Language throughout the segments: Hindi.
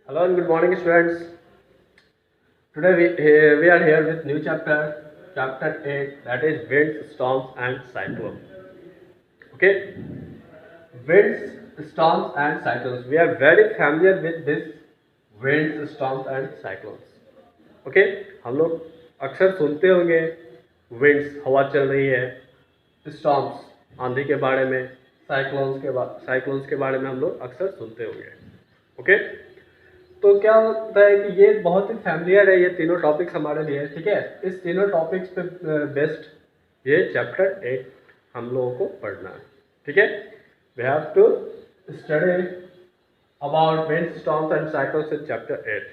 Hello and good morning, students. Today we are here with new chapter 8, that is winds, storms, and cyclones. Okay, winds, storms, and cyclones. We are very familiar with this winds, storms, and cyclones. Okay, हम लोग अक्सर सुनते होंगे winds, हवा चल रही है, storms, आंधी के बारे में, साइक्लोन्स के बारे में हम लोग अक्सर सुनते होंगे. ओके, तो क्या होता है कि ये बहुत ही फैमिलियर है, ये तीनों टॉपिक्स हमारे लिए. ठीक है, इस तीनों टॉपिक्स पे बेस्ट ये चैप्टर 8 हम लोगों को पढ़ना है. ठीक है, we have to study about wind, storms and cyclones in chapter 8.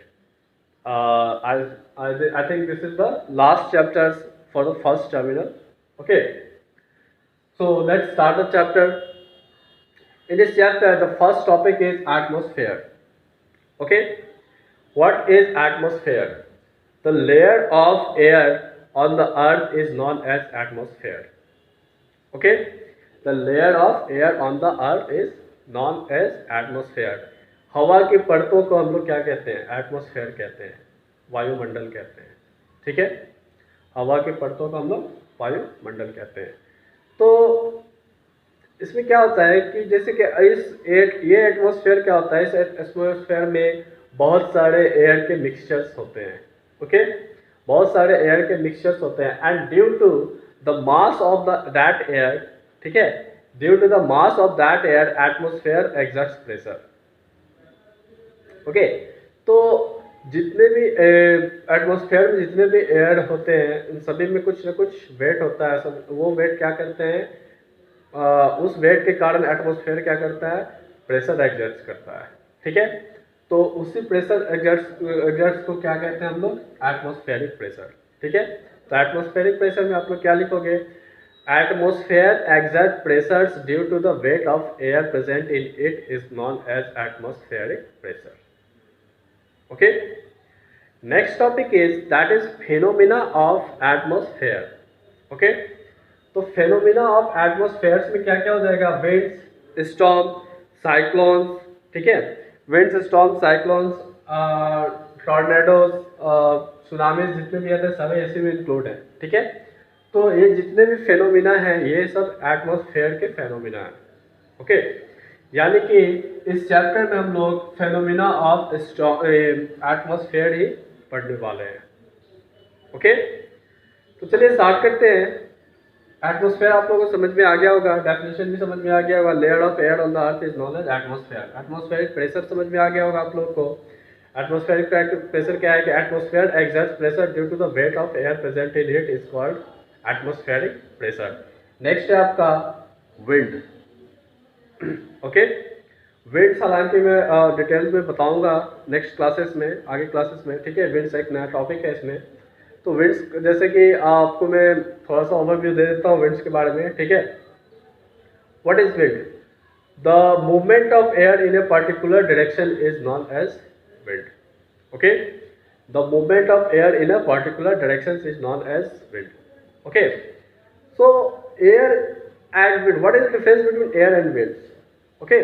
I think this is the last chapters for the first terminal. Okay, so let's start the chapter. In this chapter, the first topic is atmosphere. Okay, what is atmosphere? The layer of air on the earth is known as atmosphere. Okay, the layer of air on the earth is known as atmosphere. हवा की परतों को हम लोग क्या कहते हैं? एटमॉस्फेयर कहते हैं, वायुमंडल कहते हैं. ठीक है, हवा की परतों को हम लोग वायुमंडल कहते हैं. तो इसमें क्या होता है कि जैसे कि ये एटमॉस्फेयर क्या होता है, इस एटमॉस्फेयर में बहुत सारे एयर के मिक्सचर्स होते हैं. ओके, बहुत सारे एयर के मिक्सचर्स होते हैं, and due to the mass of that air, ठीक है, due to the mass of that air atmosphere exerts pressure. Okay, तो जितने भी एटमॉस्फेयर में जितने भी एयर होते हैं, इन सभी में कुछ ना कुछ वेट होता है. सब वो वेट क्या करते हैं, उस वेट के कारण एटमॉस्फेयर क्या करता है, प्रेशर एक्सर्ट करता है. ठीक है, तो उसी प्रेशर एक्सर्ट्स को क्या कहते हैं हम लोग, एटमॉस्फेरिक प्रेशर. ठीक है, तो एटमॉस्फेरिक प्रेशर में आप लोग क्या लिखोगे, atmosphere exert pressures due to the weight of air present in it is known as atmospheric pressure. Okay, next topic is that is phenomena of atmosphere. Okay, तो फेनोमेना ऑफ एटमॉस्फेयर्स में क्या क्या हो जाएगा, विंड्स, स्टॉर्म, साइक्लोन्स. ठीक है, winds, storm, cyclones, tornadoes, tsunamis, जितने भी आते हैं सभी इसी में इंक्लूड है. ठीक है, तो ये जितने भी फेनोमेना हैं ये सब एटमॉस्फेयर के फेनोमेना हैं. ओके, यानी कि इस चैप्टर में हम लोग फेनोमेना ऑफ एटमॉस्फेयर ही पढ़ने वाले हैं. ओके, तो चलिए स्टार्ट करते हैं. एटमॉस्फेयर आप लोगों को समझ में आ गया होगा, डेफिनेशन भी समझ में आ गया होगा. Layer of air on the earth is known as atmosphere. Atmospheric pressure समझ में आ गया होगा आप लोगों को. एटमॉस्फेरिक प्रेशर क्या है कि atmosphere exerts pressure due to the weight of air present in it is called atmospheric pressure. Next है आपका विंड. ओके, विंड्स हालांकि मैं डिटेल्स में बताऊंगा नेक्स्ट क्लासेस में, आगे क्लासेस में. ठीक है, विंड्स एक नया टॉपिक है इसमें. तो विंड्स जैसे कि आपको मैं थोड़ा सा ओवरव्यू दे देता हूँ विंड्स के बारे में. ठीक है, what is wind? The movement of air in a particular direction is known as wind. Okay, the movement of air in a particular direction is known as wind. Okay, so air and wind, what is the difference between air and winds? Okay,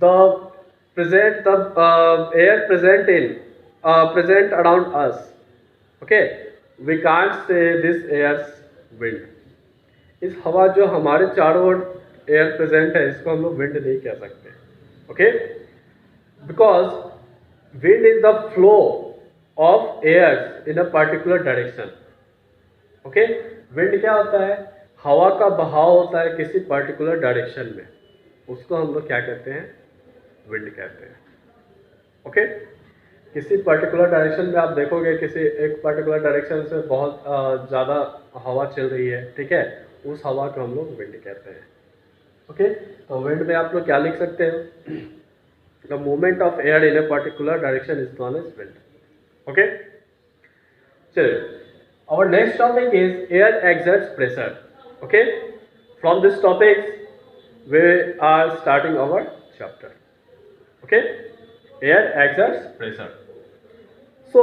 the air present around us. Okay, we can't say this air's wind. इस हवा जो हमारे चारों ओर एयर प्रेजेंट है इसको हम लोग विंड नहीं कह सकते. Okay, because wind is the flow of air in a particular direction. Okay, wind क्या होता है, हवा का बहाव होता है किसी पर्टिकुलर डायरेक्शन में, उसको हम लोग क्या कहते हैं, विंड कहते हैं. ओके, किसी पर्टिकुलर डायरेक्शन में आप देखोगे किसी एक पर्टिकुलर डायरेक्शन से बहुत ज़्यादा हवा चल रही है. ठीक है, उस हवा को हम लोग विंड कहते हैं. ओके, तो विंड में आप लोग क्या लिख सकते हैं, the movement of air in a particular direction is known as wind. Okay, चलिए, our next topic is air exerts pressure. Okay, from this topic we are starting our chapter. Okay, air exerts pressure. So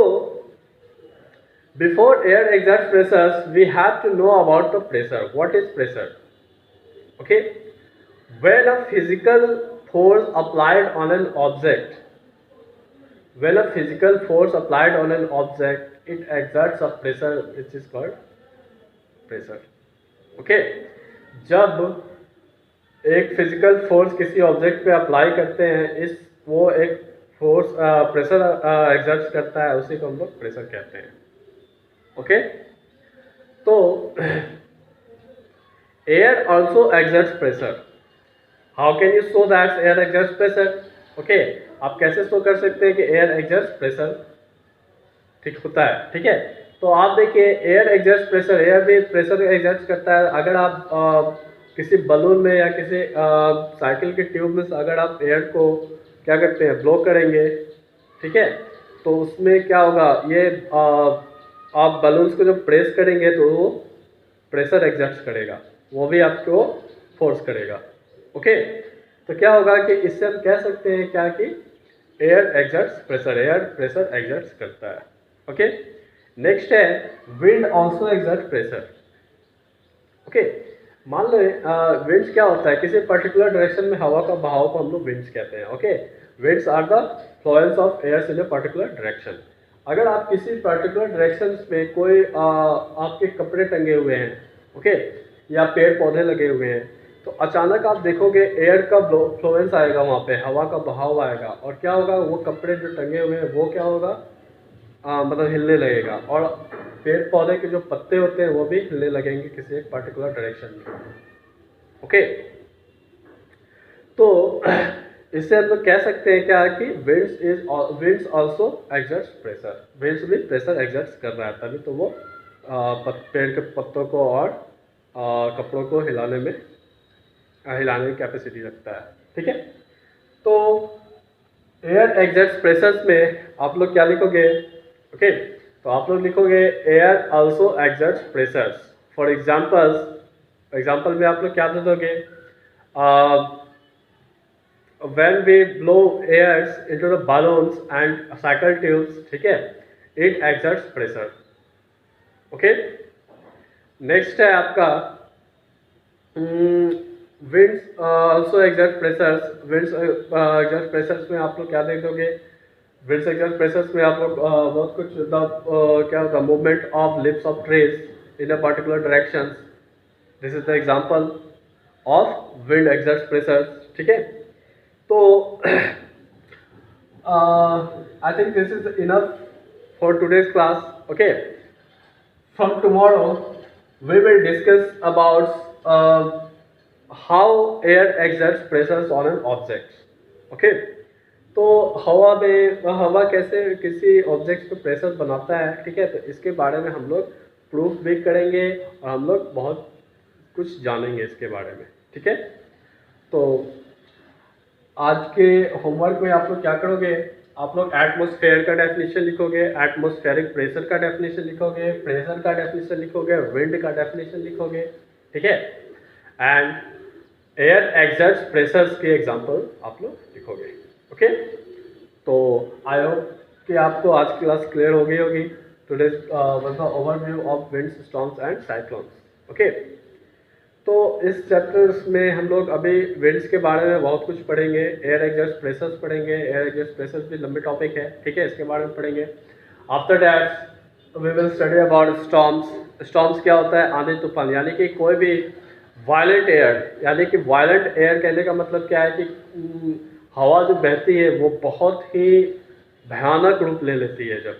before air exerts pressures we have to know about the pressure. What is pressure? Okay, when a physical force applied on an object when a physical force applied on an object it exerts a pressure which is called pressure. Okay, जब एक फिजिकल फोर्स किसी ऑब्जेक्ट पे अप्लाई करते हैं, इस वो एक फोर्स प्रेशर एग्जर्ट करता है, उसी को हम लोग प्रेशर कहते हैं. ओके, तो air also exerts pressure. How can you show that air exerts pressure? Okay, आप कैसे शो कर सकते हैं कि एयर एग्जर्ट्स प्रेशर ठीक होता है? ठीक है, तो आप देखिए एयर एग्जर्ट्स प्रेशर, एयर भी प्रेशर एग्जर्ट करता है. अगर आप किसी बलून में या किसी साइकिल के ट्यूब में से अगर आप एयर को क्या करते हैं, ब्लो करेंगे, ठीक है, तो उसमें क्या होगा, ये आप बलून्स को जब प्रेस करेंगे तो वो प्रेशर एग्जर्ट करेगा, वो भी आपको फोर्स करेगा. ओके, तो क्या होगा कि इससे हम कह सकते हैं क्या कि air exerts pressure, air pressure exerts करता है. ओके, नेक्स्ट है wind also exert pressure. Okay, मान लो विंड्स क्या होता है, किसी पर्टिकुलर डायरेक्शन में हवा का बहाव को हम लोग विंड्स कहते हैं. Okay, winds are the flows of air in a particular direction. अगर आप किसी पर्टिकुलर डायरेक्शन में कोई आपके कपड़े टंगे हुए हैं, ओके, या पेड़ पौधे लगे हुए हैं, तो अचानक आप देखोगे एयर का फ्लोएंस आएगा, वहाँ पे हवा का बहाव आएगा, और क्या होगा, वो कपड़े जो टंगे हुए हैं वो क्या होगा, मतलब हिलने लगेगा, और पेड़ पौधे के जो पत्ते होते हैं वो भी हिलने लगेंगे किसी एक पर्टिकुलर डायरेक्शन में. ओके, तो इससे हम लोग कह सकते हैं क्या कि winds also exerts pressure. Winds भी प्रेशर एक्सर्ट्स कर रहा है, तभी तो वो पेड़ के पत्तों को और कपड़ों को हिलाने की कैपेसिटी रखता है. ठीक है, तो एयर एक्सर्ट्स प्रेशर्स में आप लोग क्या लिखोगे? ओके, तो आप लोग लिखोगे air also exerts pressures. For example में आप लोग क्या दे दोगे? when we blow airs into the balloons and cycle tubes, ठीक है, it exerts pressure. Okay, next है आपका winds also exert pressures. winds exert pressures में आप लोग क्या देख दोगे? winds exert pressures में आप लोग बहुत कुछ क्या होगा, movement of lips of trees in a particular direction. This is the example of wind exerts pressures. ठीक है, तो I think this is enough for today's class. Okay, from tomorrow we will discuss about how air exerts pressures on an object. Okay, तो हवा कैसे किसी ऑब्जेक्ट पे प्रेशर बनाता है, ठीक है, तो इसके बारे में हम लोग प्रूफ भी करेंगे और हम लोग बहुत कुछ जानेंगे इसके बारे में. ठीक है, तो आज के होमवर्क में आप लोग क्या करोगे? आप लोग एटमॉस्फेयर का डेफिनेशन लिखोगे, एटमॉस्फेरिक प्रेशर का डेफिनेशन लिखोगे, प्रेशर का डेफिनेशन लिखोगे, विंड का डेफिनेशन लिखोगे. ठीक है, एंड एयर एक्सर्ट्स प्रेशर्स के एग्जांपल आप लोग लिखोगे. ओके, तो आई होप कि आपको आज की क्लास क्लियर हो गई होगी. Today was the overview of winds, storms and cyclones. Okay, तो इस चैप्टर्स में हम लोग अभी विंड्स के बारे में बहुत कुछ पढ़ेंगे, एयर एग्जर्ट्स प्रेशर्स पढ़ेंगे. एयर एग्जर्ट्स प्रेशर्स भी लंबे टॉपिक है, ठीक है, इसके बारे में पढ़ेंगे. After that we will study about storms. Storms क्या होता है? आंधी तूफान, यानी कि कोई भी वायलेंट एयर, यानी कि वायलेंट एयर कहने का मतलब क्या है कि हवा जो बहती है वो बहुत ही भयानक रूप ले लेती है जब.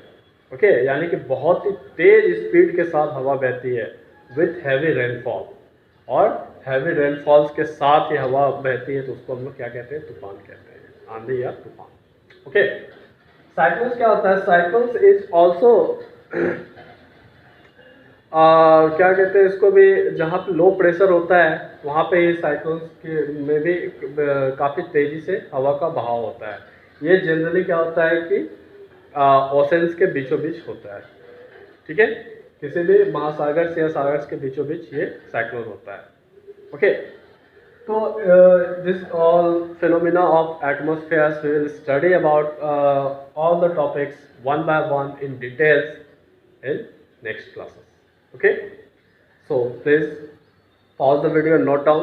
ओके, यानी कि बहुत ही तेज स्पीड के साथ हवा बहती है विथ हैवी रेनफॉल, और हैवी रेनफॉल्स के साथ ही हवा बहती है, तो उसको हम लोग क्या कहते हैं? तूफान कहते हैं, आंधी या तूफान. ओके, साइक्लोन्स क्या होता है? साइक्लोन्स इज ऑल्सो क्या कहते हैं इसको भी, जहाँ पे लो प्रेशर होता है वहाँ पे ये साइक्लोन्स के में भी काफ़ी तेज़ी से हवा का बहाव होता है. ये जनरली क्या होता है कि ओशंस के बीचों बीच होता है. ठीक है, किसी भी महासागर से या सागर के बीचों बीच ये साइक्लोन होता है. ओके, तो this all phenomena of atmosphere we will study about all the topics one by one in details in next classes. Okay, so please pause the video and note down.